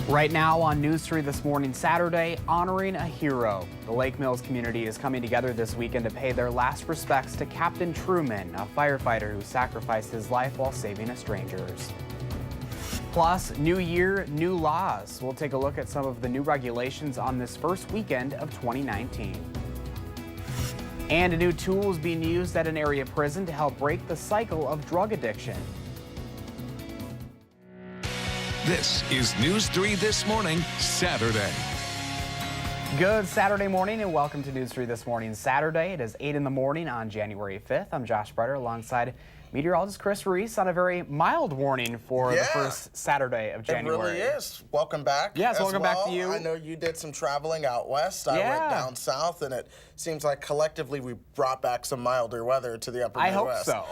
Right now on News 3 this morning, Saturday, honoring a hero. The Lake Mills community is coming together this weekend to pay their last respects to Captain Truman, a firefighter who sacrificed his life while saving strangers. Plus, new year, new laws. We'll take a look at some of the new regulations on this first weekend of 2019. And a new tool is being used at an area prison to help break the cycle of drug addiction. This is News 3 This Morning, Saturday. Good Saturday morning and welcome to News 3 This Morning, Saturday. It is 8 in the morning on January 5th. I'm Josh Bretter alongside meteorologist Chris Reese on a very mild warning for the first Saturday of January. It really is. Welcome back. Yes, welcome back to you. I know you did some traveling out west. I went down south, and it seems like collectively we brought back some milder weather to the upper Midwest. I hope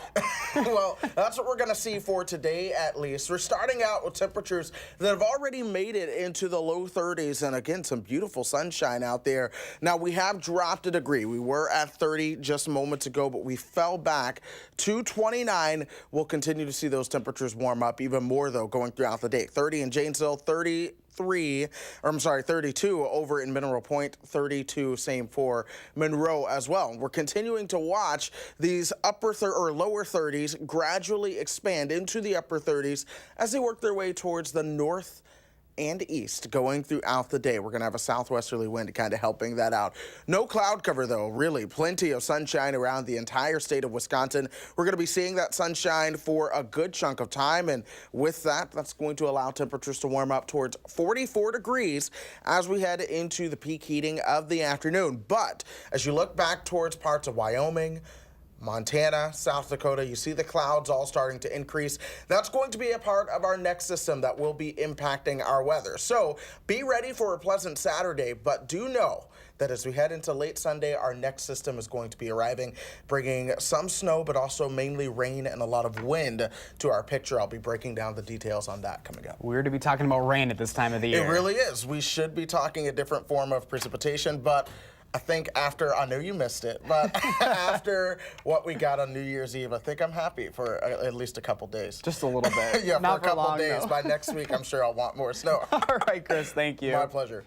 so. Well, that's what we're going to see for today at least. We're starting out with temperatures that have already made it into the low 30s, and again, some beautiful sunshine out there. Now, we have dropped a degree. We were at 30 just moments ago, but we fell back to 29. We'll continue to see those temperatures warm up even more, though, going throughout the day. 30 in Janesville, 32 over in Mineral Point, 32 same for Monroe as well. We're continuing to watch these lower 30s gradually expand into the upper 30s as they work their way towards the north and east going throughout the day. We're going to have a southwesterly wind kind of helping that out. No cloud cover, though, really. Plenty of sunshine around the entire state of Wisconsin. We're going to be seeing that sunshine for a good chunk of time, and with that, that's going to allow temperatures to warm up towards 44 degrees as we head into the peak heating of the afternoon. But as you look back towards parts of Wyoming, Montana, South Dakota, you see the clouds all starting to increase. That's going to be a part of our next system that will be impacting our weather. So be ready for a pleasant Saturday, but do know that as we head into late Sunday, our next system is going to be arriving, bringing some snow, but also mainly rain and a lot of wind to our picture. I'll be breaking down the details on that coming up. Weird to be talking about rain at this time of the year. It really is. We should be talking a different form of precipitation, but I think I know you missed it, but after what we got on New Year's Eve, I think I'm happy for at least a couple days. Just a little bit. Yeah, Not for a couple long, days. though. By next week, I'm sure I'll want more snow. All right, Chris, thank you. My pleasure.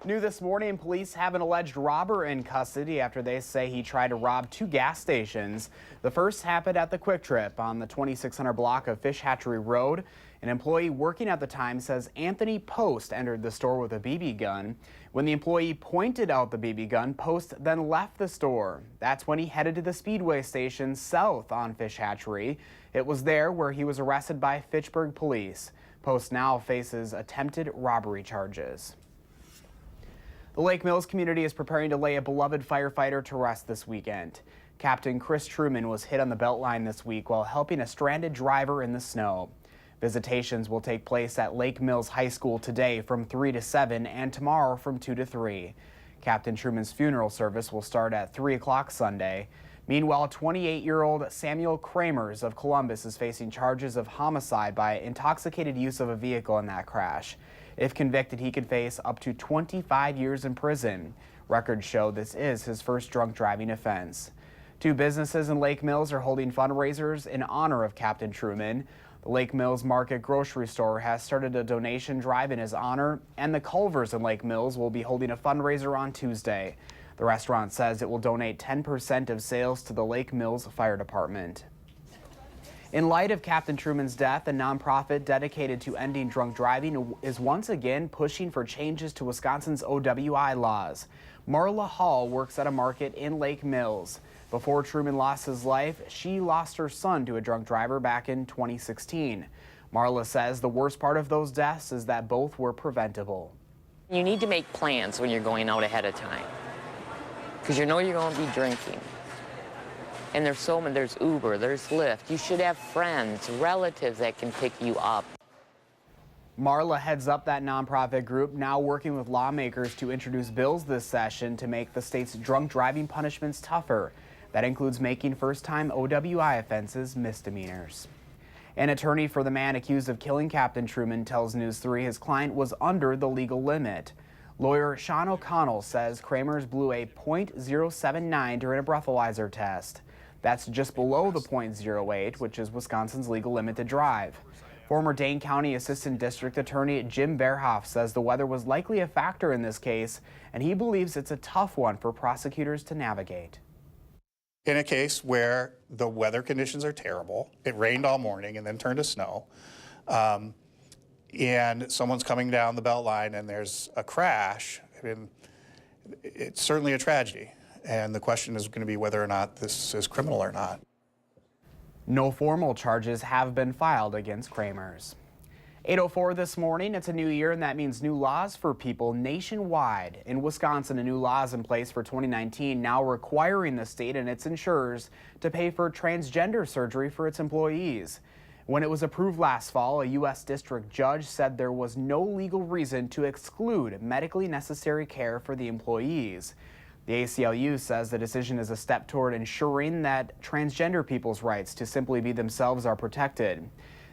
New this morning, police have an alleged robber in custody after they say he tried to rob two gas stations. The first happened at the Quick Trip on the 2600 block of Fish Hatchery Road. An employee working at the time says Anthony Post entered the store with a BB gun. When the employee pointed out the BB gun, Post then left the store. That's when he headed to the Speedway station south on Fish Hatchery. It was there where he was arrested by Fitchburg police. Post now faces attempted robbery charges. The Lake Mills community is preparing to lay a beloved firefighter to rest this weekend. Captain Chris Truman was hit on the Beltline this week while helping a stranded driver in the snow. Visitations will take place at Lake Mills High School today from 3 to 7 and tomorrow from 2 to 3. Captain Truman's funeral service will start at 3 o'clock Sunday. Meanwhile, 28-year-old Samuel Kramers of Columbus is facing charges of homicide by intoxicated use of a vehicle in that crash. If convicted, he could face up to 25 years in prison. Records show this is his first drunk driving offense. Two businesses in Lake Mills are holding fundraisers in honor of Captain Truman. The Lake Mills Market grocery store has started a donation drive in his honor, and the Culvers in Lake Mills will be holding a fundraiser on Tuesday. The restaurant says it will donate 10% of sales to the Lake Mills Fire Department. In light of Captain Truman's death, a nonprofit dedicated to ending drunk driving is once again pushing for changes to Wisconsin's OWI laws. Marla Hall works at a market in Lake Mills. Before Truman lost his life, she lost her son to a drunk driver back in 2016. Marla says the worst part of those deaths is that both were preventable. You need to make plans when you're going out ahead of time, because you know you're going to be drinking. And there's Uber, there's Lyft. You should have friends, relatives that can pick you up. Marla heads up that nonprofit group, now working with lawmakers to introduce bills this session to make the state's drunk driving punishments tougher. That includes making first-time OWI offenses misdemeanors. An attorney for the man accused of killing Captain Truman tells News 3 his client was under the legal limit. Lawyer Sean O'Connell says Kramers blew a .079 during a breathalyzer test. That's just below the .08, which is Wisconsin's legal limit to drive. Former Dane County Assistant District Attorney Jim Verhoff says the weather was likely a factor in this case, and he believes it's a tough one for prosecutors to navigate. In a case where the weather conditions are terrible, it rained all morning and then turned to snow, and someone's coming down the belt line and there's a crash, I mean, it's certainly a tragedy. And the question is going to be whether or not this is criminal or not. No formal charges have been filed against Kramers. 8:04 this morning. It's a new year, and that means new laws for people nationwide. In Wisconsin, a new law is in place for 2019, now requiring the state and its insurers to pay for transgender surgery for its employees. When it was approved last fall, a U.S. district judge said there was no legal reason to exclude medically necessary care for the employees. The ACLU says the decision is a step toward ensuring that transgender people's rights to simply be themselves are protected.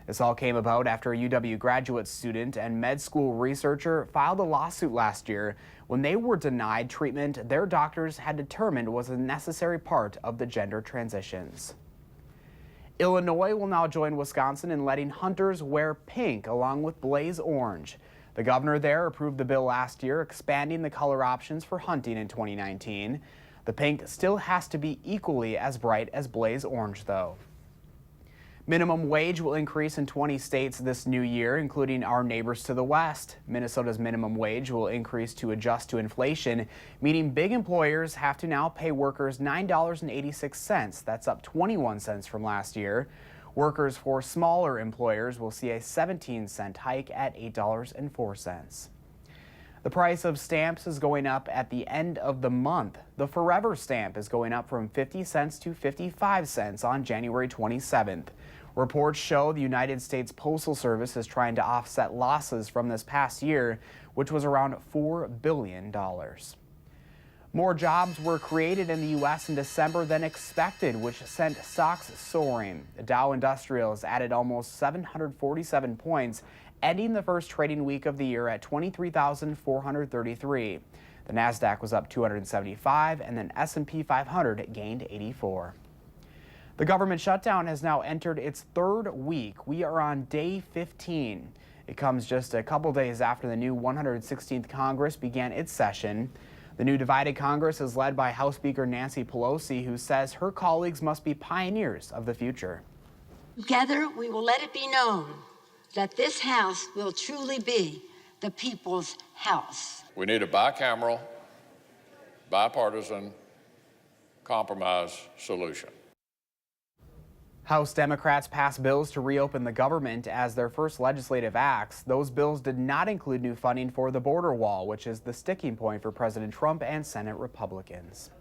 This all came about after a UW graduate student and med school researcher filed a lawsuit last year when they were denied treatment their doctors had determined was a necessary part of the gender transitions. Illinois will now join Wisconsin in letting hunters wear pink along with blaze orange. The governor there approved the bill last year, expanding the color options for hunting in 2019. The pink still has to be equally as bright as blaze orange, though. Minimum wage will increase in 20 states this new year, including our neighbors to the west. Minnesota's minimum wage will increase to adjust to inflation, meaning big employers have to now pay workers $9.86. That's up 21 cents from last year. Workers for smaller employers will see a 17-cent hike at $8.04. The price of stamps is going up at the end of the month. The Forever stamp is going up from 50 cents to 55 cents on January 27th. Reports show the United States Postal Service is trying to offset losses from this past year, which was around $4 billion. More jobs were created in the U.S. in December than expected, which sent stocks soaring. The Dow Industrials added almost 747 points, ending the first trading week of the year at 23,433. The Nasdaq was up 275, and then S&P 500 gained 84. The government shutdown has now entered its third week. We are on day 15. It comes just a couple days after the new 116th Congress began its session. The new divided Congress is led by House Speaker Nancy Pelosi, who says her colleagues must be pioneers of the future. Together, we will let it be known that this House will truly be the people's House. We need a bicameral, bipartisan, compromise solution. House Democrats passed bills to reopen the government as their first legislative acts. Those bills did not include new funding for the border wall, which is the sticking point for President Trump and Senate Republicans.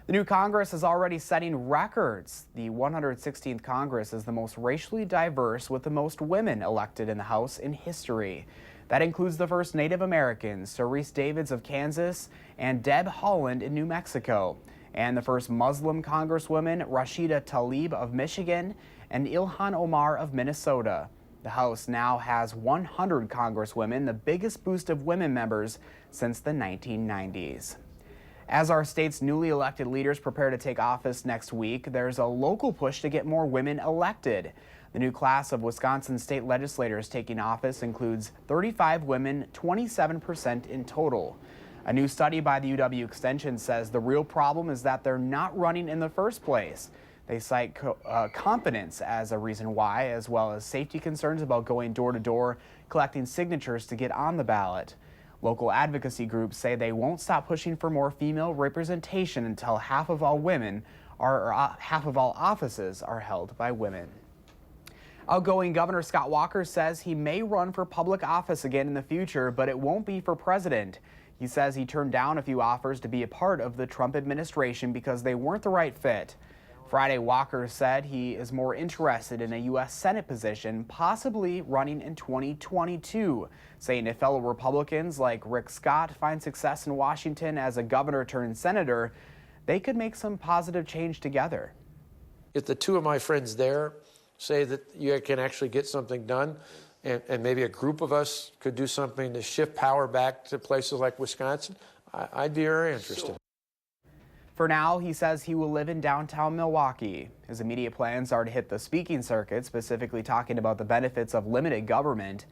The new Congress is already setting records. The 116th Congress is the most racially diverse, with the most women elected in the House in history. That includes the first Native Americans, Cerise Davids of Kansas and Deb Haaland in New Mexico, and the first Muslim Congresswoman, Rashida Tlaib of Michigan, and Ilhan Omar of Minnesota. The House now has 100 Congresswomen, the biggest boost of women members since the 1990s. As our state's newly elected leaders prepare to take office next week, there's a local push to get more women elected. The new class of Wisconsin state legislators taking office includes 35 women, 27% in total. A new study by the UW Extension says the real problem is that they're not running in the first place. They cite confidence as a reason why, as well as safety concerns about going door to door, collecting signatures to get on the ballot. Local advocacy groups say they won't stop pushing for more female representation until half of all offices are held by women. Outgoing Governor Scott Walker says he may run for public office again in the future, but it won't be for president. He says he turned down a few offers to be a part of the Trump administration because they weren't the right fit. Friday, Walker said he is more interested in a U.S. Senate position, possibly running in 2022, saying if fellow Republicans like Rick Scott find success in Washington as a governor turned senator, they could make some positive change together. If the two of my friends there say that you can actually get something done, and maybe a group of us could do something to shift power back to places like Wisconsin, I'd be very interested. For now, he says he will live in downtown Milwaukee. His immediate plans are to hit the speaking circuit, specifically talking about the benefits of limited government.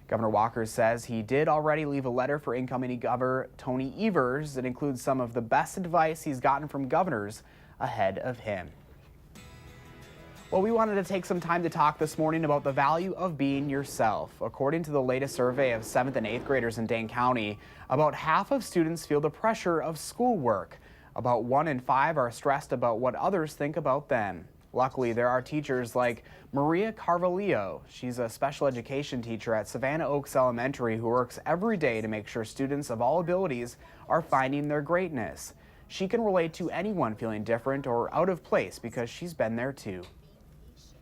Governor Walker says he did already leave a letter for incoming Governor Tony Evers. It includes some of the best advice he's gotten from governors ahead of him. Well, we wanted to take some time to talk this morning about the value of being yourself. According to the latest survey of 7th and 8th graders in Dane County, about half of students feel the pressure of schoolwork. About 1 in 5 are stressed about what others think about them. Luckily, there are teachers like Maria Carvalho. She's a special education teacher at Savannah Oaks Elementary who works every day to make sure students of all abilities are finding their greatness. She can relate to anyone feeling different or out of place because she's been there too.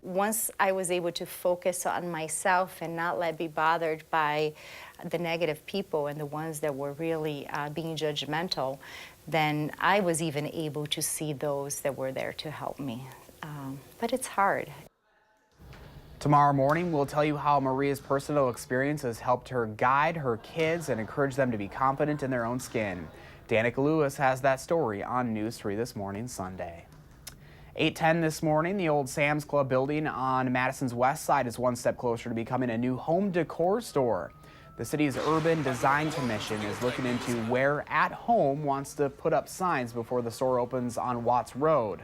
Once I was able to focus on myself and not be bothered by the negative people and the ones that were really being judgmental, then I was even able to see those that were there to help me. But it's hard. Tomorrow morning, we'll tell you how Maria's personal experiences helped her guide her kids and encourage them to be confident in their own skin. Danica Lewis has that story on News 3 This Morning, Sunday. 8:10 this morning, the old Sam's Club building on Madison's west side is one step closer to becoming a new home decor store. The city's Urban Design Commission is looking into where At Home wants to put up signs before the store opens on Watts Road.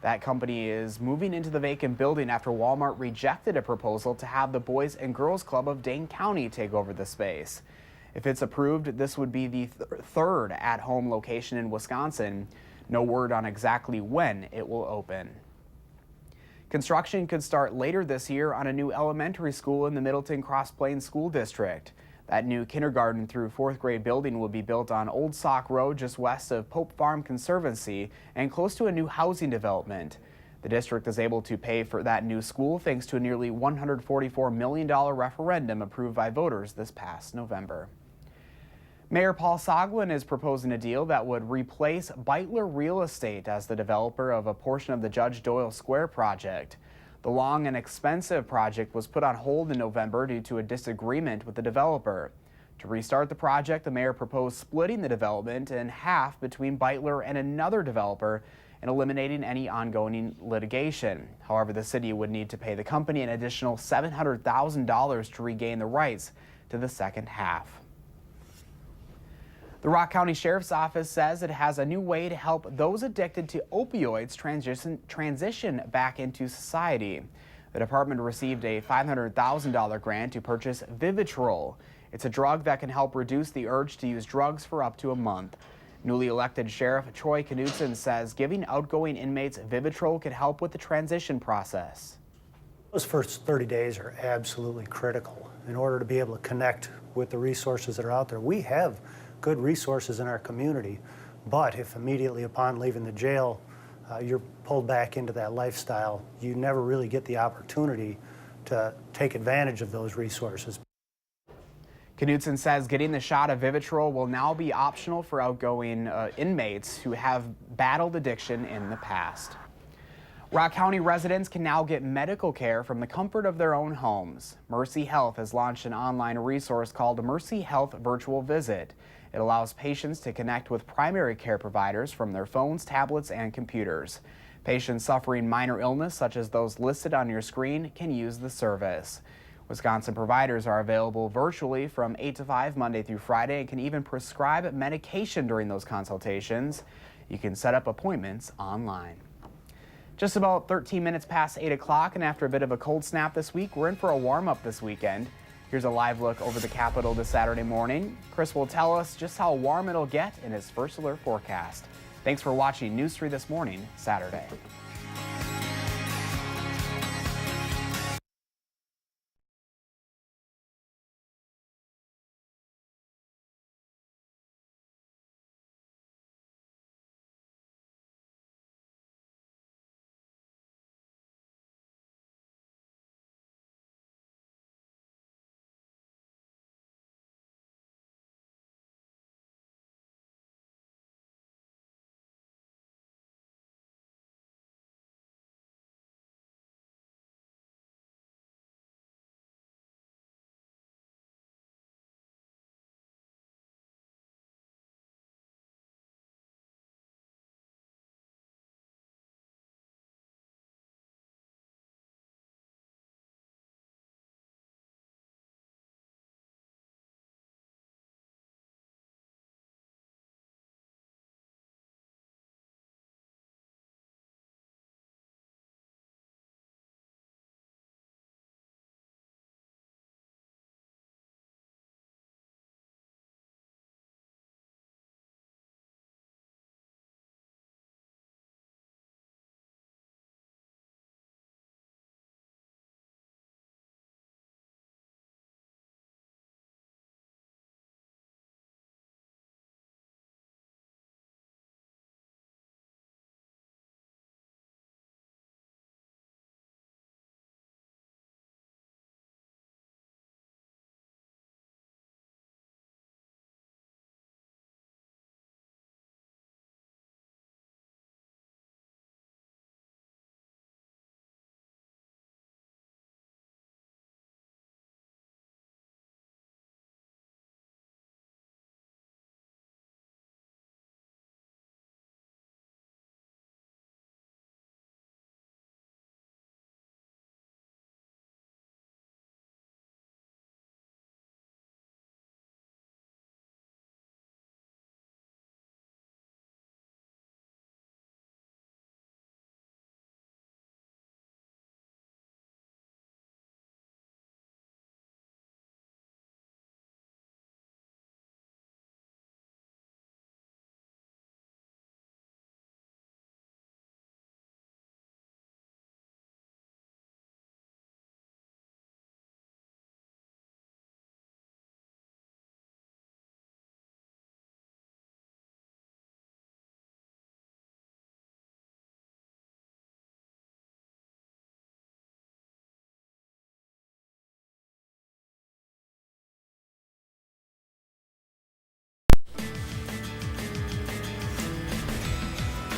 That company is moving into the vacant building after Walmart rejected a proposal to have the Boys and Girls Club of Dane County take over the space. If it's approved, this would be the third At Home location in Wisconsin. No word on exactly when it will open. Construction could start later this year on a new elementary school in the Middleton Cross Plains School District. That new kindergarten through 4th grade building will be built on Old Sauk Road just west of Pope Farm Conservancy and close to a new housing development. The district is able to pay for that new school thanks to a nearly $144 million referendum approved by voters this past November. Mayor Paul Soglin is proposing a deal that would replace Beitler Real Estate as the developer of a portion of the Judge Doyle Square project. The long and expensive project was put on hold in November due to a disagreement with the developer. To restart the project, the mayor proposed splitting the development in half between Beitler and another developer and eliminating any ongoing litigation. However, the city would need to pay the company an additional $700,000 to regain the rights to the second half. The Rock County Sheriff's Office says it has a new way to help those addicted to opioids transition back into society. The department received a $500,000 grant to purchase Vivitrol. It's a drug that can help reduce the urge to use drugs for up to a month. Newly elected Sheriff Troy Knudsen says giving outgoing inmates Vivitrol could help with the transition process. Those first 30 days are absolutely critical in order to be able to connect with the resources that are out there. We have good resources in our community, but if immediately upon leaving the jail you're pulled back into that lifestyle, you never really get the opportunity to take advantage of those resources. Knudsen says getting the shot of Vivitrol will now be optional for outgoing inmates who have battled addiction in the past. Rock County residents can now get medical care from the comfort of their own homes. Mercy Health has launched an online resource called Mercy Health Virtual Visit. It allows patients to connect with primary care providers from their phones, tablets, and computers. Patients suffering minor illness, such as those listed on your screen, can use the service. Wisconsin providers are available virtually from 8 to 5 Monday through Friday and can even prescribe medication during those consultations. You can set up appointments online. Just about 13 minutes past 8 o'clock, and after a bit of a cold snap this week, we're in for a warm-up this weekend. Here's a live look over the Capitol this Saturday morning. Chris will tell us just how warm it'll get in his first alert forecast. Thanks for watching News 3 This Morning, Saturday.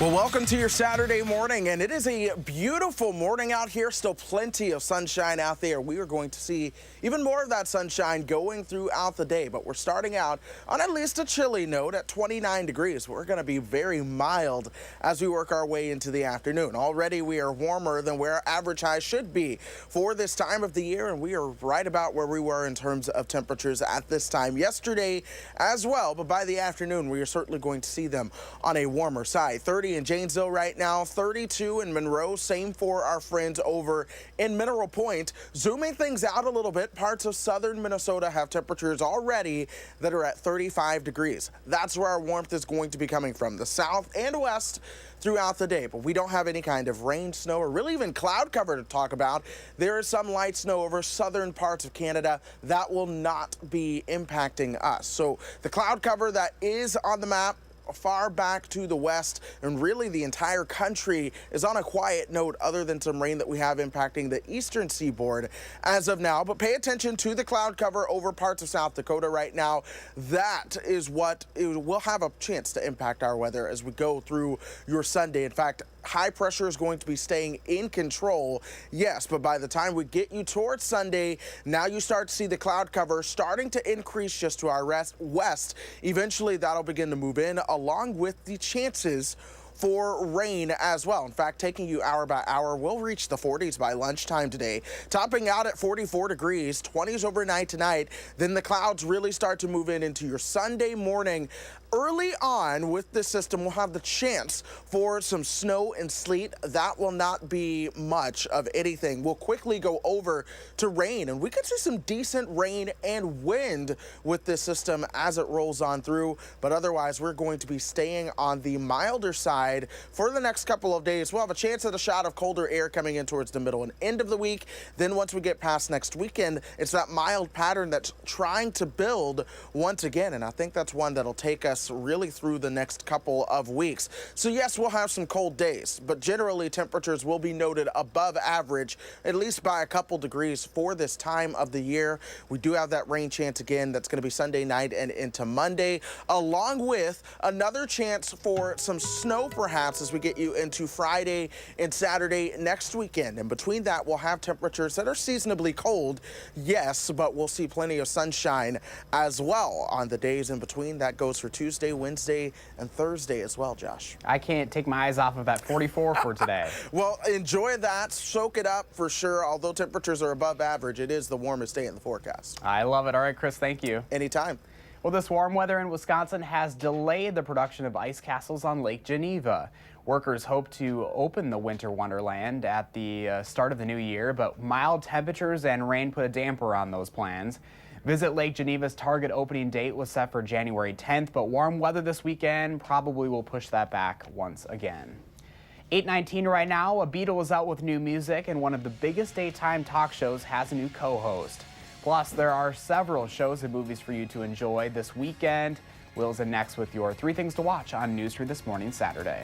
Well, welcome to your Saturday morning, and it is a beautiful morning out here. Still plenty of sunshine out there. We are going to see even more of that sunshine going throughout the day, but we're starting out on at least a chilly note at 29 degrees. We're going to be very mild as we work our way into the afternoon. Already we are warmer than where our average high should be for this time of the year, and we are right about where we were in terms of temperatures at this time yesterday as well, but by the afternoon we are certainly going to see them on a warmer side. 30 in Janesville right now, 32 in Monroe, same for our friends over in Mineral Point. Zooming things out a little bit, parts of southern Minnesota have temperatures already that are at 35 degrees. That's where our warmth is going to be coming from, the south and west throughout the day, but we don't have any kind of rain, snow, or really even cloud cover to talk about. There is some light snow over southern parts of Canada that will not be impacting us. So the cloud cover that is on the map far back to the west, and really the entire country is on a quiet note other than some rain that we have impacting the eastern seaboard as of now. But pay attention to the cloud cover over parts of South Dakota right now. That is what will have a chance to impact our weather as we go through your Sunday. In fact, high pressure is going to be staying in control, yes, but by the time we get you towards Sunday, now you start to see the cloud cover starting to increase just to our west. Eventually, that'll begin to move in along with the chances for rain as well. In fact, taking you hour by hour, we'll reach the 40s by lunchtime today, topping out at 44 degrees, 20s overnight tonight. Then the clouds really start to move in into your Sunday morning. Early on with this system, we'll have the chance for some snow and sleet. That will not be much of anything. We'll quickly go over to rain, and we could see some decent rain and wind with this system as it rolls on through. But otherwise, we're going to be staying on the milder side for the next couple of days. We'll have a chance at a shot of colder air coming in towards the middle and end of the week. Then once we get past next weekend, it's that mild pattern that's trying to build once again, and I think that's one that'll take us really through the next couple of weeks. So yes, we'll have some cold days, but generally temperatures will be noted above average, at least by a couple degrees for this time of the year. We do have that rain chance again. That's going to be Sunday night and into Monday, along with another chance for some snow perhaps as we get you into Friday and Saturday next weekend. And between that, we'll have temperatures that are seasonably cold, yes, but we'll see plenty of sunshine as well on the days in between. That goes for Tuesday, Wednesday, and Thursday as well, Josh. I can't take my eyes off of that 44 for today. Well, enjoy that. Soak it up for sure. Although temperatures are above average, it is the warmest day in the forecast. I love it. All right, Chris, thank you. Anytime. Well, this warm weather in Wisconsin has delayed the production of ice castles on Lake Geneva. Workers hope to open the winter wonderland at the start of the new year, but mild temperatures and rain put a damper on those plans. Visit Lake Geneva's target opening date was set for January 10th, but warm weather this weekend probably will push that back once again. 8:19 right now, a Beatle is out with new music, and one of the biggest daytime talk shows has a new co-host. Plus, there are several shows and movies for you to enjoy this weekend. Will's in next with your 3 things to watch on News 3 This Morning Saturday.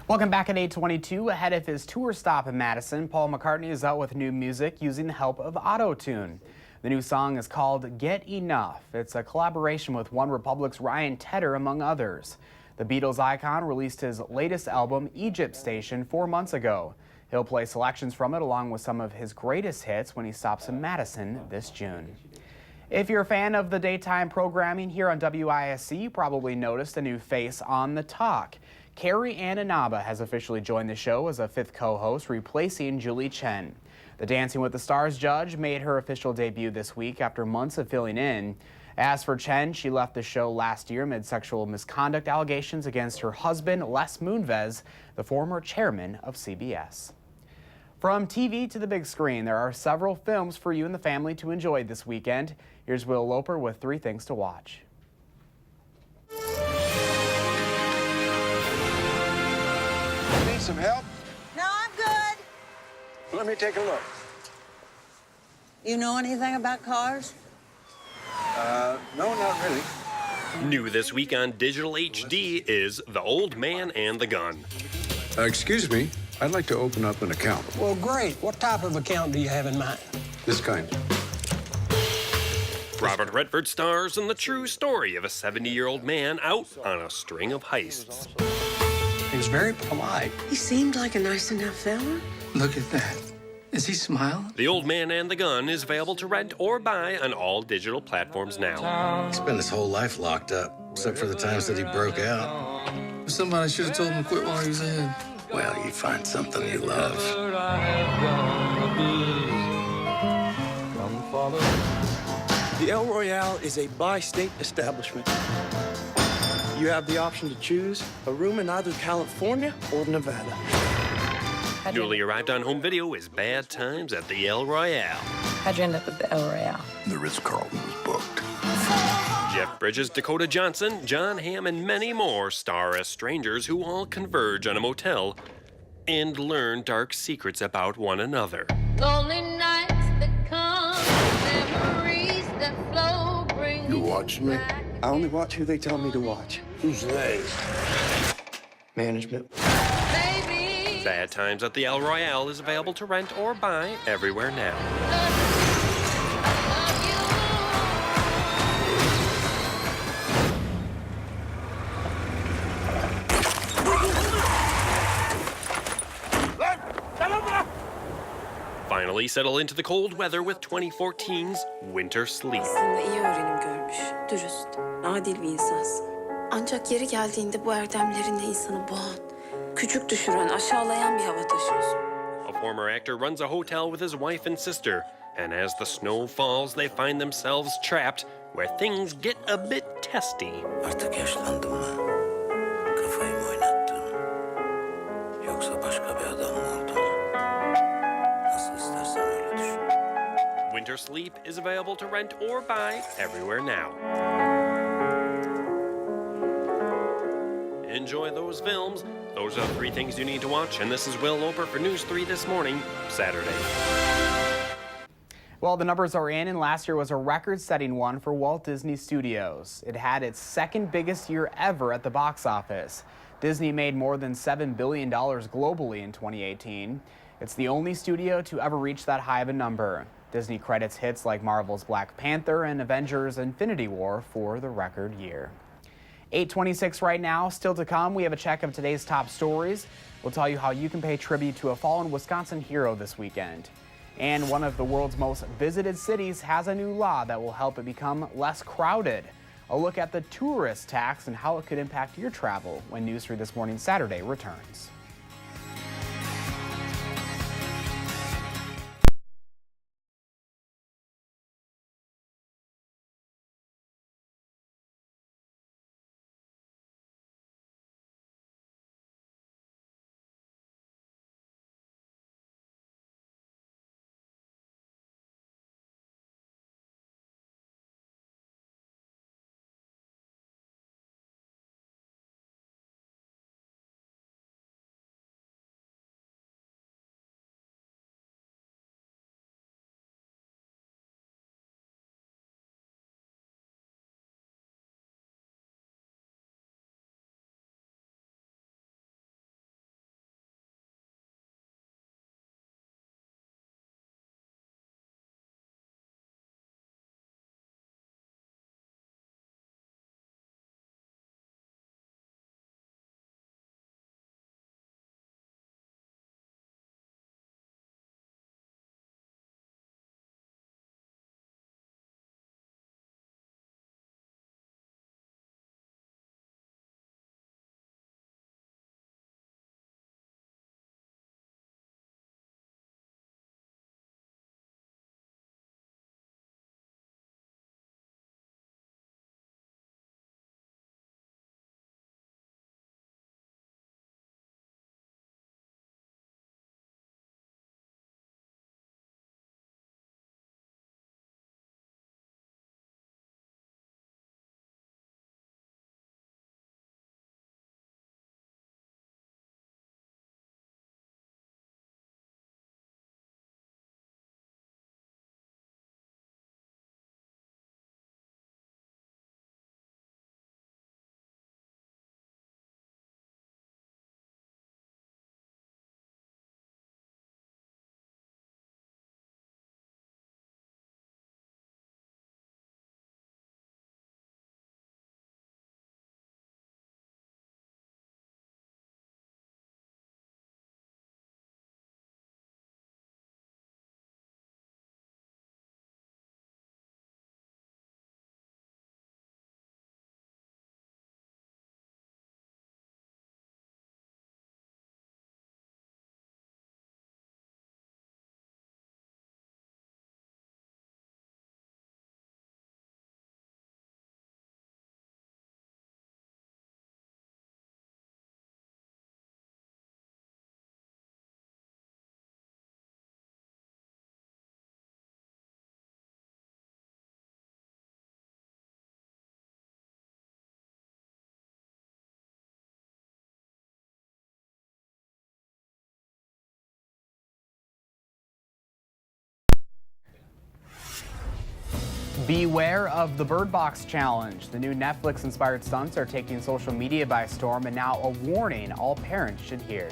Welcome back at 8:22. Ahead of his tour stop in Madison, Paul McCartney is out with new music using the help of auto-tune. The new song is called Get Enough. It's a collaboration with OneRepublic's Ryan Tedder, among others. The Beatles icon released his latest album, Egypt Station, 4 months ago. He'll play selections from it along with some of his greatest hits when he stops in Madison this June. If you're a fan of the daytime programming here on WISC, you probably noticed a new face on The Talk. Carrie Ann Inaba has officially joined the show as a fifth co-host, replacing Julie Chen. The Dancing with the Stars judge made her official debut this week after months of filling in. As for Chen, she left the show last year amid sexual misconduct allegations against her husband, Les Moonves, the former chairman of CBS. From TV to the big screen, there are several films for you and the family to enjoy this weekend. Here's Will Loper with 3 things to watch. Need some help? No, I'm good. Let me take a look. You know anything about cars? No, not really. New this week on Digital HD is The Old Man and the Gun. Excuse me, I'd like to open up an account. Well, great. What type of account do you have in mind? This kind. Robert Redford stars in the true story of a 70-year-old man out on a string of heists. He was very polite. He seemed like a nice enough fella. Look at that. Is he smiling? The Old Man and the Gun is available to rent or buy on all digital platforms now. He spent his whole life locked up, except for the times that he broke out. Somebody should have told him to quit while he was in. Well, you find something you love. The El Royale is a bi-state establishment. You have the option to choose a room in either California or Nevada. Newly arrived on home video is Bad Times at the El Royale. How'd you end up at the El Royale? The Ritz-Carlton was booked. Jeff Bridges, Dakota Johnson, John Hamm, and many more star as strangers who all converge on a motel and learn dark secrets about one another. Lonely nights that come, memories that flow, bring You watch me? I only watch who they tell me to watch. Who's they? Management. Bad Times at the El Royale is available to rent or buy everywhere now. Finally settle into the cold weather with 2014's Winter Sleep. Aslında iyi öğrenim görmüş, dürüst, adil bir insansın. Ancak yeri geldiğinde bu erdemlerinle insanı boğan, küçük düşüren, aşağılayan bir hava taşıyorsun. A former actor runs a hotel with his wife and sister, and as the snow falls, they find themselves trapped where things get a bit testy. Artık yaşlandım mı? Kafayı mı oynattım? Yoksa başka bir adam mı oldum? Nasıl istersen öyle düşün. Winter Sleep is available to rent or buy everywhere now. Enjoy those films. Those are the 3 things you need to watch, and this is Will Loper for News 3 This Morning, Saturday. Well, the numbers are in, and last year was a record-setting one for Walt Disney Studios. It had its second biggest year ever at the box office. Disney made more than $7 billion globally in 2018. It's the only studio to ever reach that high of a number. Disney credits hits like Marvel's Black Panther and Avengers Infinity War for the record year. 8:26 right now. Still to come, we have a check of today's top stories. We'll tell you how you can pay tribute to a fallen Wisconsin hero this weekend. And one of the world's most visited cities has a new law that will help it become less crowded. A look at the tourist tax and how it could impact your travel when News 3 This Morning Saturday returns. Beware of the Bird Box Challenge. The new Netflix-inspired stunts are taking social media by storm, and now a warning all parents should hear.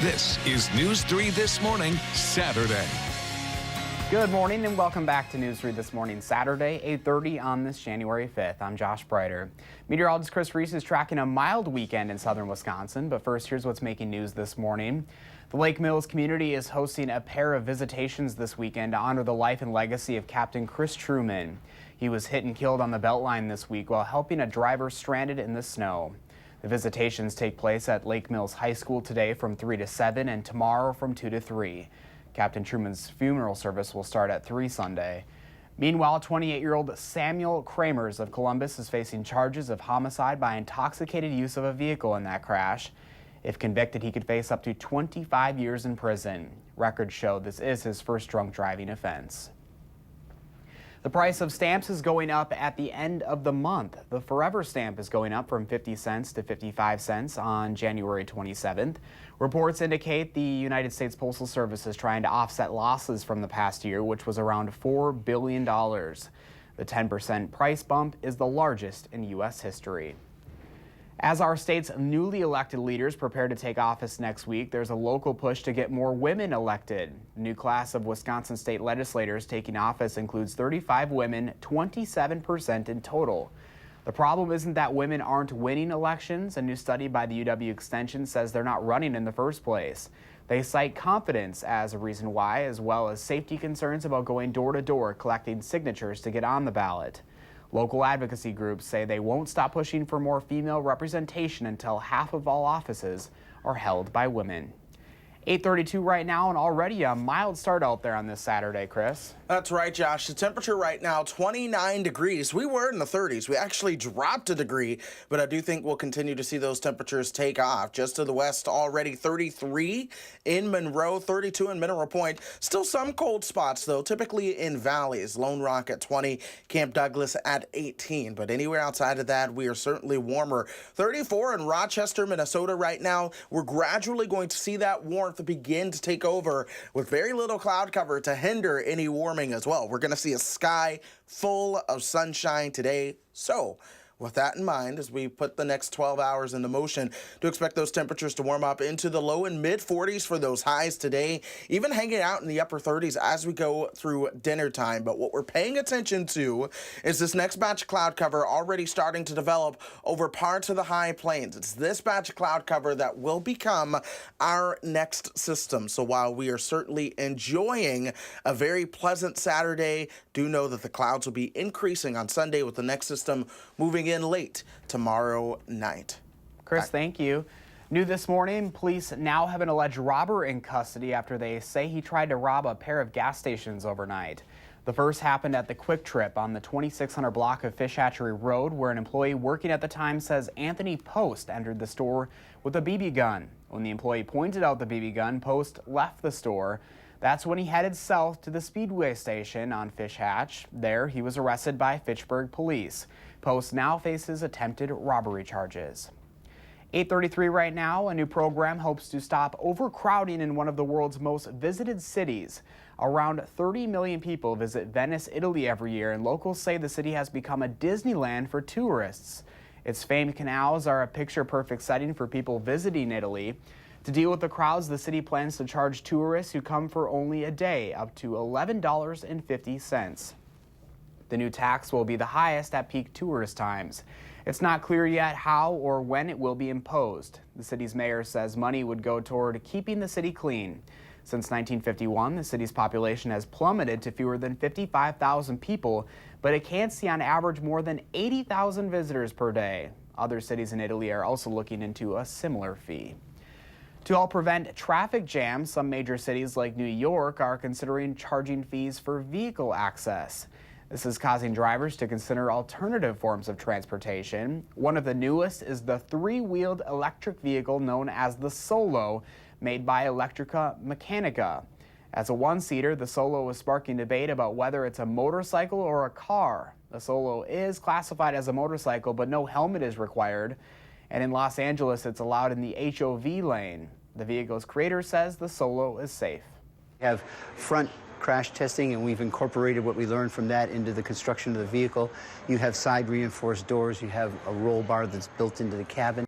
This is News 3 This Morning, Saturday. Good morning and welcome back to News 3 This Morning, Saturday, 8:30 on this January 5th. I'm Josh Breiter. Meteorologist Chris Reese is tracking a mild weekend in southern Wisconsin, but first, here's what's making news this morning. The Lake Mills community is hosting a pair of visitations this weekend to honor the life and legacy of Captain Chris Truman. He was hit and killed on the Beltline this week while helping a driver stranded in the snow. The visitations take place at Lake Mills High School today from 3 to 7 and tomorrow from 2 to 3. Captain Truman's funeral service will start at 3 Sunday. Meanwhile, 28-year-old Samuel Kramers of Columbus is facing charges of homicide by intoxicated use of a vehicle in that crash. If convicted, he could face up to 25 years in prison. Records show this is his first drunk driving offense. The price of stamps is going up at the end of the month. The Forever stamp is going up from 50 cents to 55 cents on January 27th. Reports indicate the United States Postal Service is trying to offset losses from the past year, which was around $4 billion. The 10% price bump is the largest in U.S. history. As our state's newly elected leaders prepare to take office next week, there's a local push to get more women elected. The new class of Wisconsin state legislators taking office includes 35 women, 27% in total. The problem isn't that women aren't winning elections. A new study by the UW Extension says they're not running in the first place. They cite confidence as a reason why, as well as safety concerns about going door to door collecting signatures to get on the ballot. Local advocacy groups say they won't stop pushing for more female representation until half of all offices are held by women. 8:32 right now, and already a mild start out there on this Saturday, Chris. That's right, Josh. The temperature right now, 29 degrees. We were in the 30s. We actually dropped a degree, but I do think we'll continue to see those temperatures take off. Just to the west, already 33 in Monroe, 32 in Mineral Point. Still some cold spots, though, typically in valleys. Lone Rock at 20, Camp Douglas at 18. But anywhere outside of that, we are certainly warmer. 34 in Rochester, Minnesota right now. We're gradually going to see that warmth begin to take over with very little cloud cover to hinder any warming as well. We're going to see a sky full of sunshine today. So with that in mind, as we put the next 12 hours into motion, to expect those temperatures to warm up into the low and mid 40s for those highs today, even hanging out in the upper 30s as we go through dinner time. But what we're paying attention to is this next batch of cloud cover already starting to develop over parts of the high plains. It's this batch of cloud cover that will become our next system. So while we are certainly enjoying a very pleasant Saturday, do know that the clouds will be increasing on Sunday with the next system moving in late tomorrow night. Chris, thank you. New this morning, police now have an alleged robber in custody after they say he tried to rob a pair of gas stations overnight. The first happened at the Quick Trip on the 2600 block of Fish Hatchery Road, where an employee working at the time says Anthony Post entered the store with a BB gun. When the employee pointed out the BB gun, Post left the store. That's when he headed south to the Speedway station on Fish Hatch. There, he was arrested by Fitchburg police. Post now faces attempted robbery charges. 8:33 right now. A new program hopes to stop overcrowding in one of the world's most visited cities. Around 30 million people visit Venice, Italy every year, and locals say the city has become a Disneyland for tourists. Its famed canals are a picture-perfect setting for people visiting Italy. To deal with the crowds, the city plans to charge tourists who come for only a day up to $11.50. The new tax will be the highest at peak tourist times. It's not clear yet how or when it will be imposed. The city's mayor says money would go toward keeping the city clean. Since 1951, the city's population has plummeted to fewer than 55,000 people, but it can see on average more than 80,000 visitors per day. Other cities in Italy are also looking into a similar fee. To help prevent traffic jams, some major cities like New York are considering charging fees for vehicle access. This is causing drivers to consider alternative forms of transportation. One of the newest is the three-wheeled electric vehicle known as the Solo, made by Electrica Mechanica. As a one-seater, the Solo is sparking debate about whether it's a motorcycle or a car. The Solo is classified as a motorcycle, but no helmet is required. And in Los Angeles, it's allowed in the HOV lane. The vehicle's creator says the Solo is safe. We have front crash testing, and we've incorporated what we learned from that into the construction of the vehicle. You have side reinforced doors. You have a roll bar that's built into the cabin.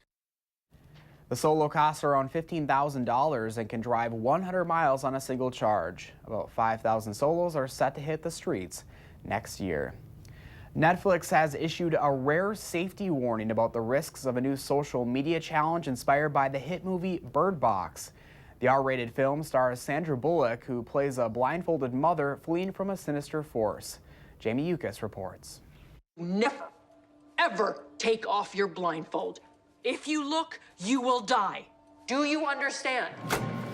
The Solo costs around $15,000 and can drive 100 miles on a single charge. About 5,000 Solos are set to hit the streets next year. Netflix has issued a rare safety warning about the risks of a new social media challenge inspired by the hit movie Bird Box. The R-rated film stars Sandra Bullock, who plays a blindfolded mother fleeing from a sinister force. Jamie Yukas reports. Never, ever take off your blindfold. If you look, you will die. Do you understand?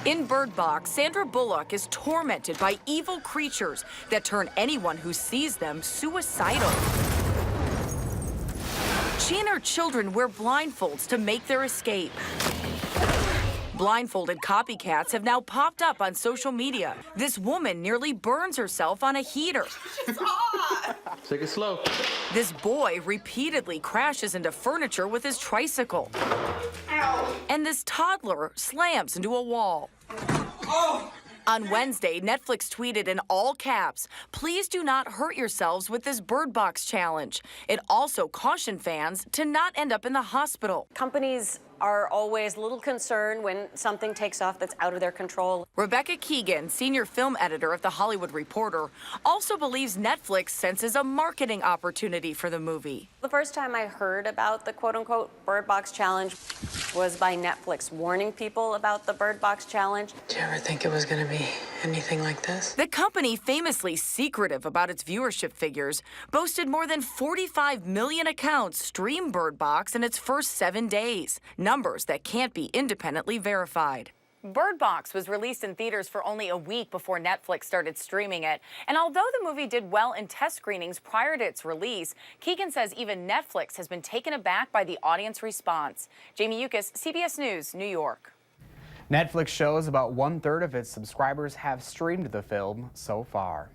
In Bird Box, Sandra Bullock is tormented by evil creatures that turn anyone who sees them suicidal. She and her children wear blindfolds to make their escape. Blindfolded copycats have now popped up on social media. This woman nearly burns herself on a heater. Take it slow. This boy repeatedly crashes into furniture with his tricycle. Ow. And this toddler slams into a wall. Oh. On Wednesday, Netflix tweeted in all caps, "Please do not hurt yourselves with this Bird Box challenge." It also cautioned fans to not end up in the hospital. Companies are always a little concerned when something takes off that's out of their control. Rebecca Keegan, senior film editor at The Hollywood Reporter, also believes Netflix senses a marketing opportunity for the movie. The first time I heard about the quote-unquote Bird Box Challenge was by Netflix warning people about the Bird Box Challenge. Did you ever think it was going to be anything like this? The company, famously secretive about its viewership figures, boasted more than 45 million accounts stream Bird Box in its first 7 days. Numbers that can't be independently verified. Bird Box was released in theaters for only a week before Netflix started streaming it. And although the movie did well in test screenings prior to its release, Keegan says even Netflix has been taken aback by the audience response. Jamie Yukas, CBS News, New York. Netflix shows about 1/3 of its subscribers have streamed the film so far.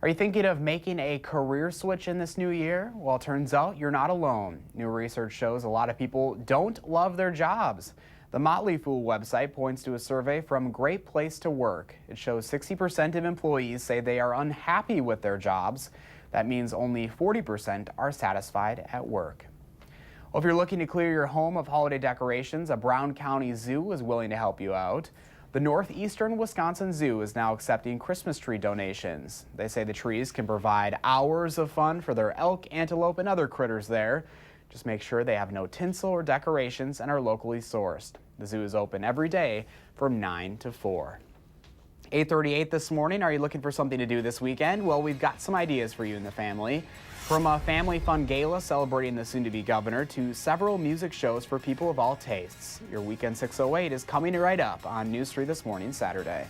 Are you thinking of making a career switch in this new year? Well, it turns out you're not alone. New research shows a lot of people don't love their jobs. The Motley Fool website points to a survey from Great Place to Work. It shows 60% of employees say they are unhappy with their jobs. That means only 40% are satisfied at work. Well, if you're looking to clear your home of holiday decorations, a Brown County zoo is willing to help you out. The Northeastern Wisconsin Zoo is now accepting Christmas tree donations. They say the trees can provide hours of fun for their elk, antelope, and other critters there. Just make sure they have no tinsel or decorations and are locally sourced. The zoo is open every day from 9 to 4. 8:38 this morning. Are you looking for something to do this weekend? Well, we've got some ideas for you and the family. From a family fun gala celebrating the soon-to-be governor to several music shows for people of all tastes. Your Weekend 608 is coming right up on News 3 This Morning, Saturday.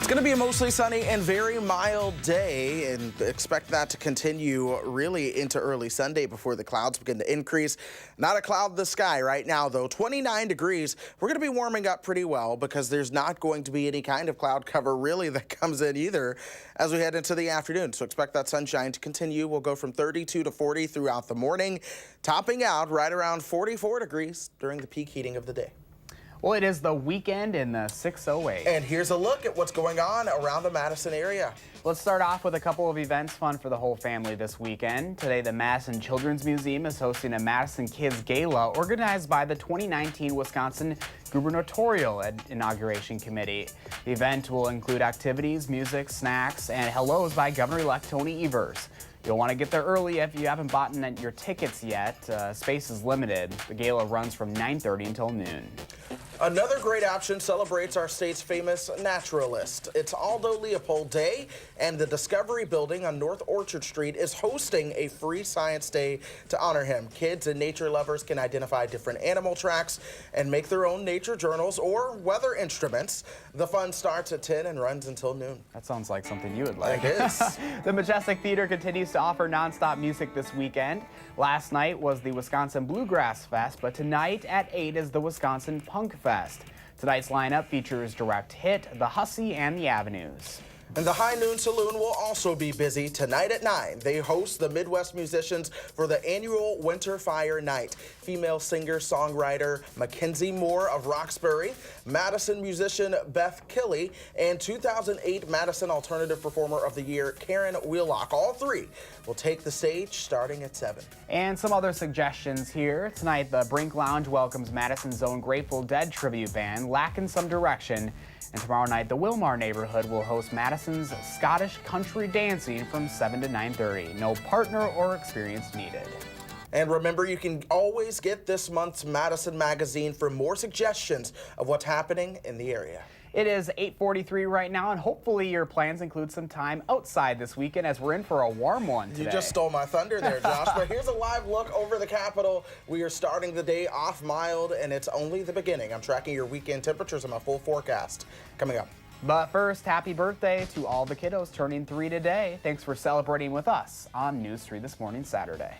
It's going to be a mostly sunny and very mild day, and expect that to continue really into early Sunday before the clouds begin to increase. Not a cloud in the sky right now, though. 29 degrees. We're going to be warming up pretty well because there's not going to be any kind of cloud cover really that comes in either as we head into the afternoon. So expect that sunshine to continue. We'll go from 32 to 40 throughout the morning, topping out right around 44 degrees during the peak heating of the day. Well, it is the weekend in the 608. And here's a look at what's going on around the Madison area. Let's start off with a couple of events fun for the whole family this weekend. Today, the Madison Children's Museum is hosting a Madison Kids Gala organized by the 2019 Wisconsin Gubernatorial Inauguration Committee. The event will include activities, music, snacks, and hellos by Governor-elect Tony Evers. You'll want to get there early if you haven't bought your tickets yet. Space is limited. The gala runs from 9:30 until noon. Another great option celebrates our state's famous naturalist. It's Aldo Leopold Day, and the Discovery Building on North Orchard Street is hosting a free science day to honor him. Kids and nature lovers can identify different animal tracks and make their own nature journals or weather instruments. The fun starts at 10 and runs until noon. That sounds like something you would like. It is. The Majestic Theater continues to offer nonstop music this weekend. Last night was the Wisconsin Bluegrass Fest, but tonight at 8 is the Wisconsin Punk Fest. Tonight's lineup features Direct Hit, The Hussy, and The Avenues. And the High Noon Saloon will also be busy tonight at 9. They host the Midwest musicians for the annual Winter Fire Night. Female singer-songwriter Mackenzie Moore of Roxbury, Madison musician Beth Killey, and 2008 Madison Alternative Performer of the Year Karen Wheelock. All three will take the stage starting at 7. And some other suggestions here. Tonight, the Brink Lounge welcomes Madison's own Grateful Dead tribute band, Lackin' Some Direction. And tomorrow night, the Wilmar neighborhood will host Madison's Scottish Country Dancing from 7 to 9:30. No partner or experience needed. And remember, you can always get this month's Madison magazine for more suggestions of what's happening in the area. It is 8:43 right now, and hopefully your plans include some time outside this weekend as we're in for a warm one today. You just stole my thunder there, Josh. But here's a live look over the Capitol. We are starting the day off mild, and it's only the beginning. I'm tracking your weekend temperatures in my full forecast coming up. But first, happy birthday to all the kiddos turning 3 today. Thanks for celebrating with us on News 3 This Morning Saturday.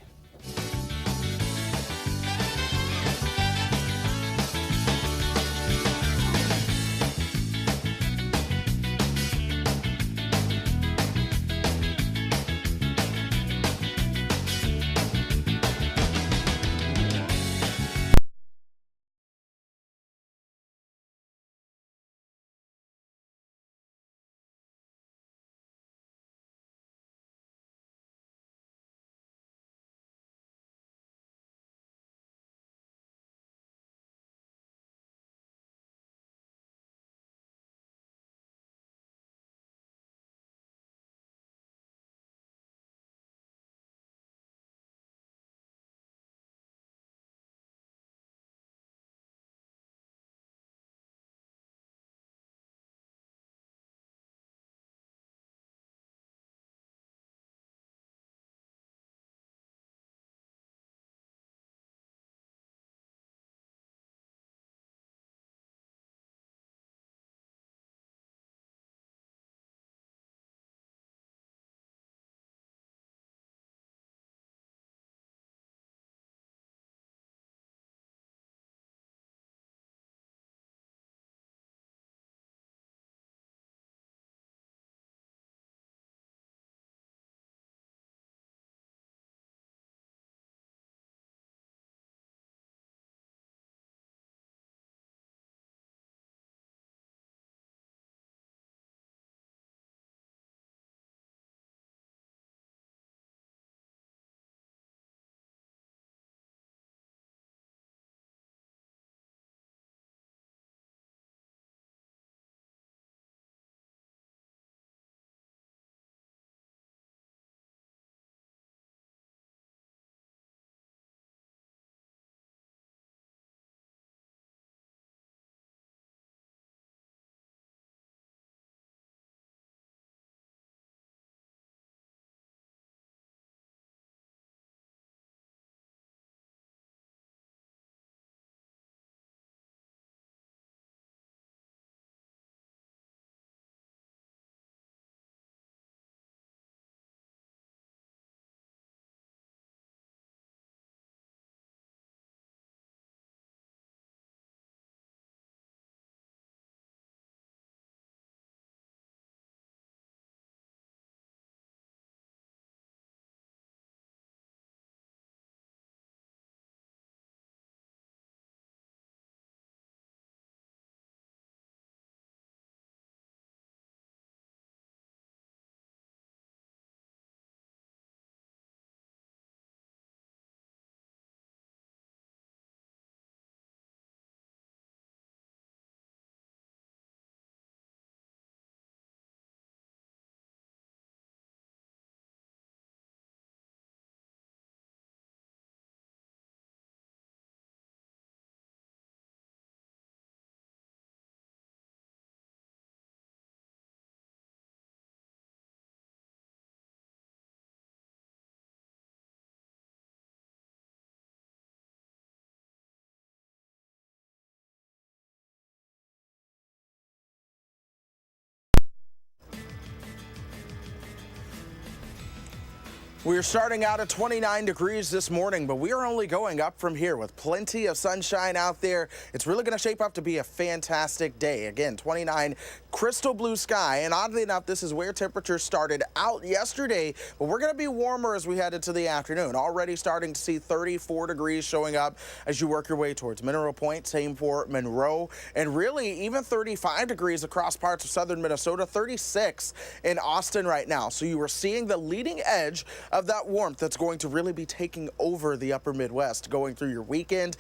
We're starting out at 29 degrees this morning, but we are only going up from here with plenty of sunshine out there. It's really going to shape up to be a fantastic day. Again, 29, crystal blue sky, and oddly enough, this is where temperatures started out yesterday, but we're going to be warmer as we head into the afternoon. Already starting to see 34 degrees showing up as you work your way towards Mineral Point, same for Monroe, and really even 35 degrees across parts of southern Minnesota, 36 in Austin right now. So you are seeing the leading edge of that warmth that's going to really be taking over the upper Midwest going through your weekend.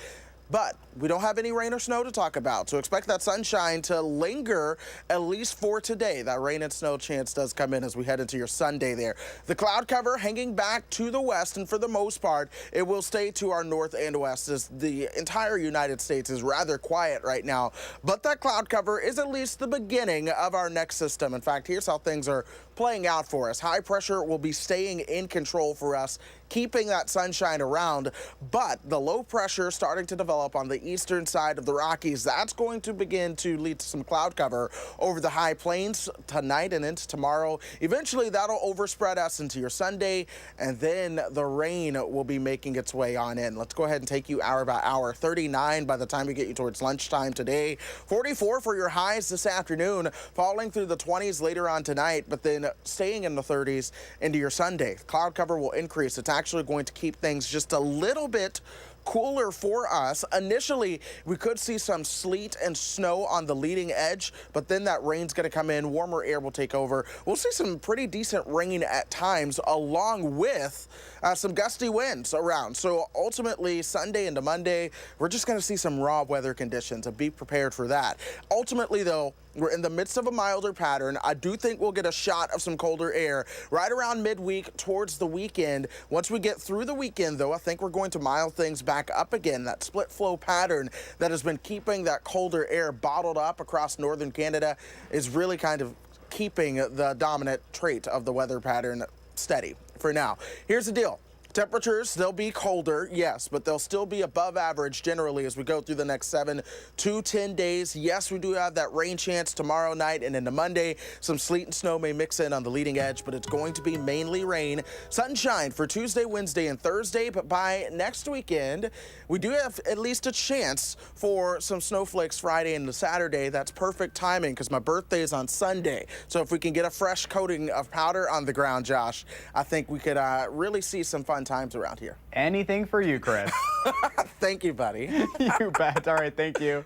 But we don't have any rain or snow to talk about, so expect that sunshine to linger at least for today. That rain and snow chance does come in as we head into your Sunday there. The cloud cover hanging back to the west, and for the most part, it will stay to our north and west as the entire United States is rather quiet right now. But that cloud cover is at least the beginning of our next system. In fact, here's how things are playing out for us. High pressure will be staying in control for us, keeping that sunshine around, but the low pressure starting to develop on the eastern side of the Rockies. That's going to begin to lead to some cloud cover over the high plains tonight and into tomorrow. Eventually, that'll overspread us into your Sunday, and then the rain will be making its way on in. Let's go ahead and take you hour by hour. 39 by the time we get you towards lunchtime today. 44 for your highs this afternoon, falling through the 20s later on tonight, but then staying in the 30s into your Sunday. Cloud cover will increase. It's actually going to keep things just a little bit cooler for us. Initially, we could see some sleet and snow on the leading edge, but then that rain's going to come in. Warmer air will take over. We'll see some pretty decent rain at times, along with some gusty winds around. So ultimately, Sunday into Monday, we're just going to see some raw weather conditions, and be prepared for that. Ultimately, though, we're in the midst of a milder pattern. I do think we'll get a shot of some colder air right around midweek towards the weekend. Once we get through the weekend, though, I think we're going to mild things back up again. That split flow pattern that has been keeping that colder air bottled up across northern Canada is really kind of keeping the dominant trait of the weather pattern steady for now. Here's the deal. Temperatures, they'll be colder, yes, but they'll still be above average generally as we go through the next 7 to 10 days. Yes, we do have that rain chance tomorrow night and into Monday. Some sleet and snow may mix in on the leading edge, but it's going to be mainly rain. Sunshine for Tuesday, Wednesday, and Thursday, but by next weekend, we do have at least a chance for some snowflakes Friday and Saturday. That's perfect timing because my birthday is on Sunday. So if we can get a fresh coating of powder on the ground, Josh, I think we could really see some fun times around here. Anything for you, Chris. Thank you, buddy. You bet. All right, thank you.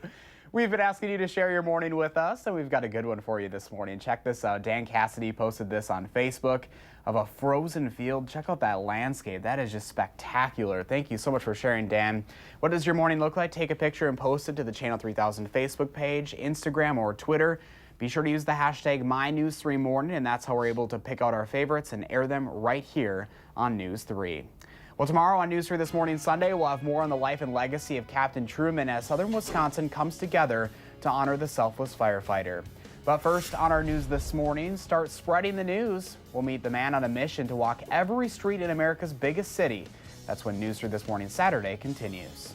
We've been asking you to share your morning with us, and we've got a good one for you this morning. Check this out. Dan Cassidy posted this on Facebook of a frozen field. Check out that landscape. That is just spectacular. Thank you so much for sharing, Dan. What does your morning look like? Take a picture and post it to the Channel 3000 Facebook page, Instagram, or Twitter. Be sure to use the hashtag MyNews3Morning, and that's how we're able to pick out our favorites and air them right here on News 3. Well, tomorrow on News 3 This Morning Sunday, we'll have more on the life and legacy of Captain Truman as southern Wisconsin comes together to honor the selfless firefighter. But first, on our news this morning, start spreading the news. We'll meet the man on a mission to walk every street in America's biggest city. That's when News 3 This Morning Saturday continues.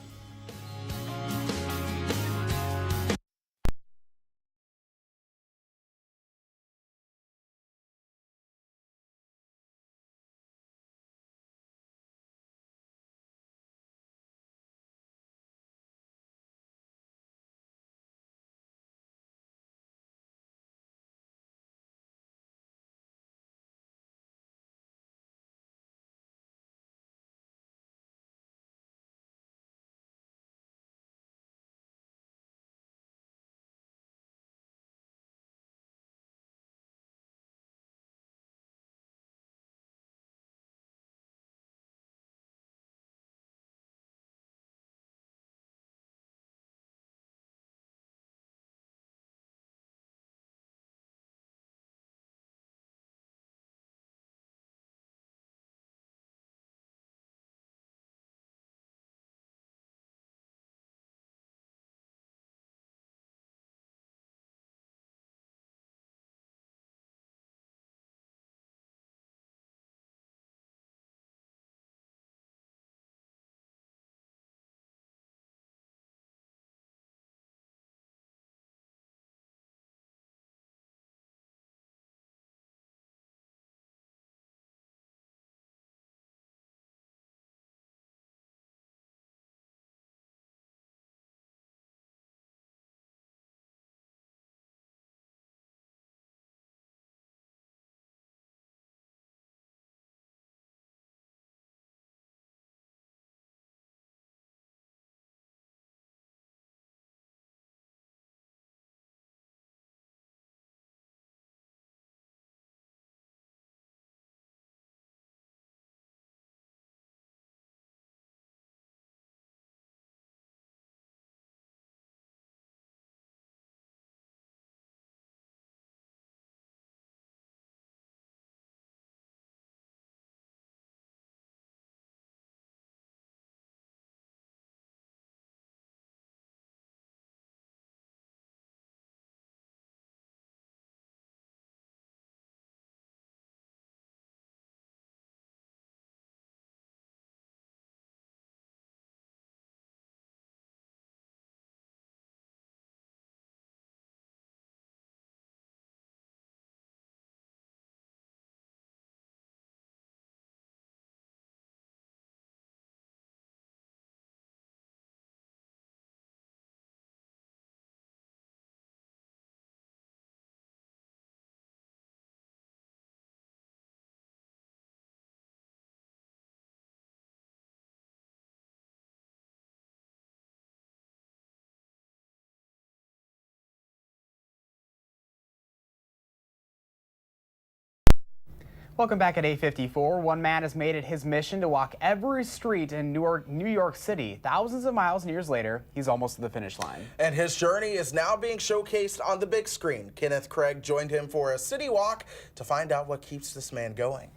Welcome back at 8:54. One man has made it his mission to walk every street in New York City. Thousands of miles and years later, he's almost to the finish line. And his journey is now being showcased on the big screen. Kenneth Craig joined him for a city walk to find out what keeps this man going.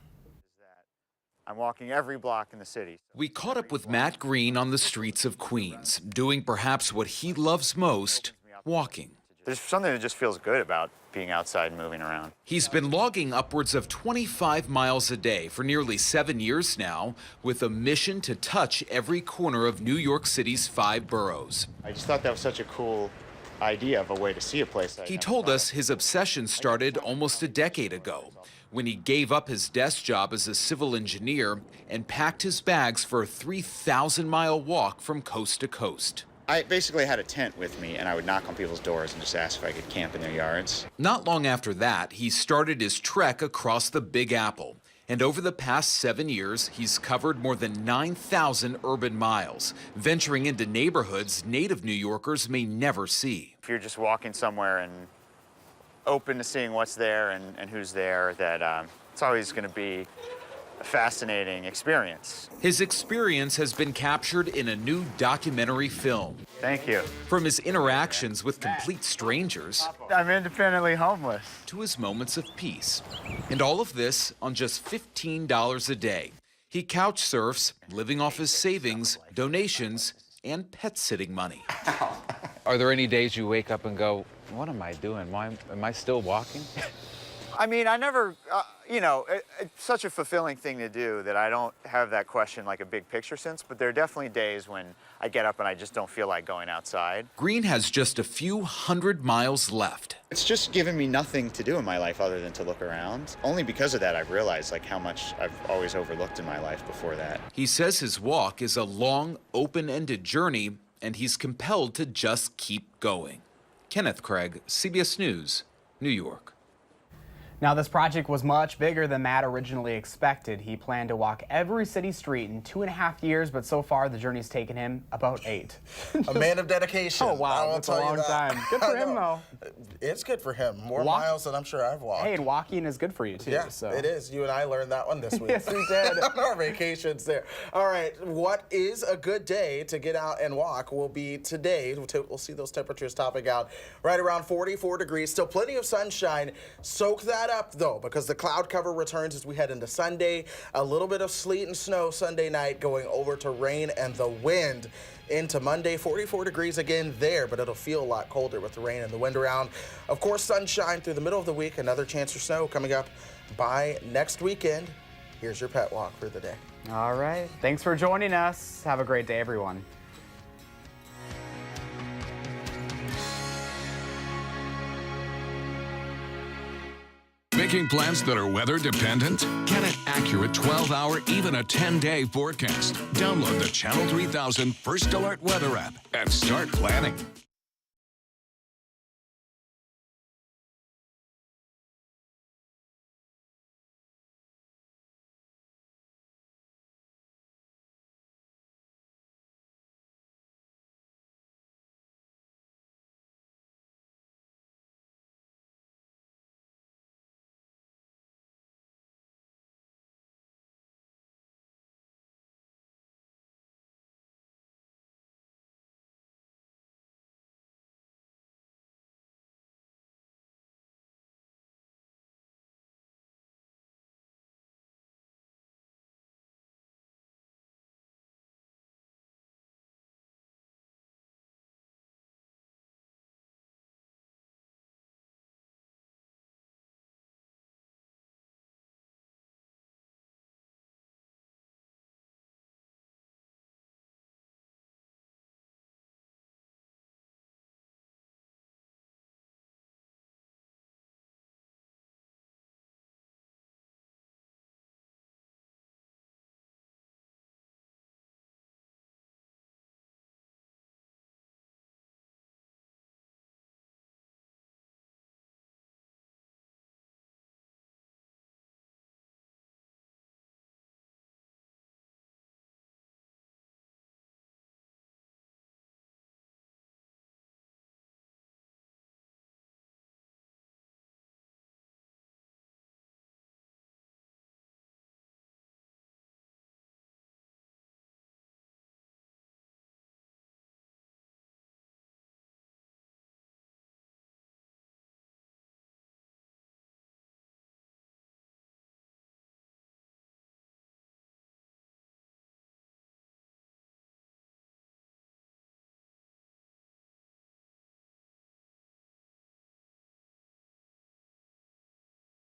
I'm walking every block in the city. We caught up with Matt Green on the streets of Queens, doing perhaps what he loves most, walking. There's something that just feels good about being outside and moving around. He's been logging upwards of 25 miles a day for nearly 7 years now, with a mission to touch every corner of New York City's 5 boroughs. I just thought that was such a cool idea of a way to see a place. He told us his obsession started almost a decade ago, when he gave up his desk job as a civil engineer and packed his bags for a 3,000-mile walk from coast to coast. I basically had a tent with me, and I would knock on people's doors and just ask if I could camp in their yards. Not long after that, he started his trek across the Big Apple. And over the past 7 years, he's covered more than 9,000 urban miles, venturing into neighborhoods native New Yorkers may never see. If you're just walking somewhere and open to seeing what's there and who's there, that it's always going to be a fascinating experience. His experience has been captured in a new documentary film. Thank you. From his interactions with complete strangers, I'm independently homeless, to his moments of peace. And all of this on just $15 a day. He couch surfs, living off his savings, donations, and pet sitting money. Are there any days you wake up and go, what am I doing? Why am I still walking? I mean, I never, it's such a fulfilling thing to do that I don't have that question like a big picture sense, but there are definitely days when I get up and I just don't feel like going outside. Green has just a few hundred miles left. It's just given me nothing to do in my life other than to look around. Only because of that I've realized like how much I've always overlooked in my life before that. He says his walk is a long, open-ended journey, and he's compelled to just keep going. Kenneth Craig, CBS News, New York. Now, this project was much bigger than Matt originally expected. He planned to walk every city street in 2.5 years, but so far the journey's taken him about 8. A man of dedication. Oh, wow, that's a long time. Good for him, though. It's good for him. More miles than I'm sure I've walked. Hey, and walking is good for you, too. Yeah, so. It is. You and I learned that one this week. Yes, we did. On our vacations there. All right, what is a good day to get out and walk will be today. We'll see those temperatures topping out right around 44 degrees. Still plenty of sunshine. Soak that up, though, because the cloud cover returns as we head into Sunday. A little bit of sleet and snow Sunday night, going over to rain and the wind into Monday. 44 degrees again there, but it'll feel a lot colder with the rain and the wind around. Of course, sunshine through the middle of the week. Another chance for snow coming up by next weekend. Here's your pet walk for the day. All right. Thanks for joining us. Have a great day, everyone. Making plans that are weather dependent? Get an accurate 12-hour, even a 10-day forecast. Download the Channel 3000 First Alert Weather app and start planning.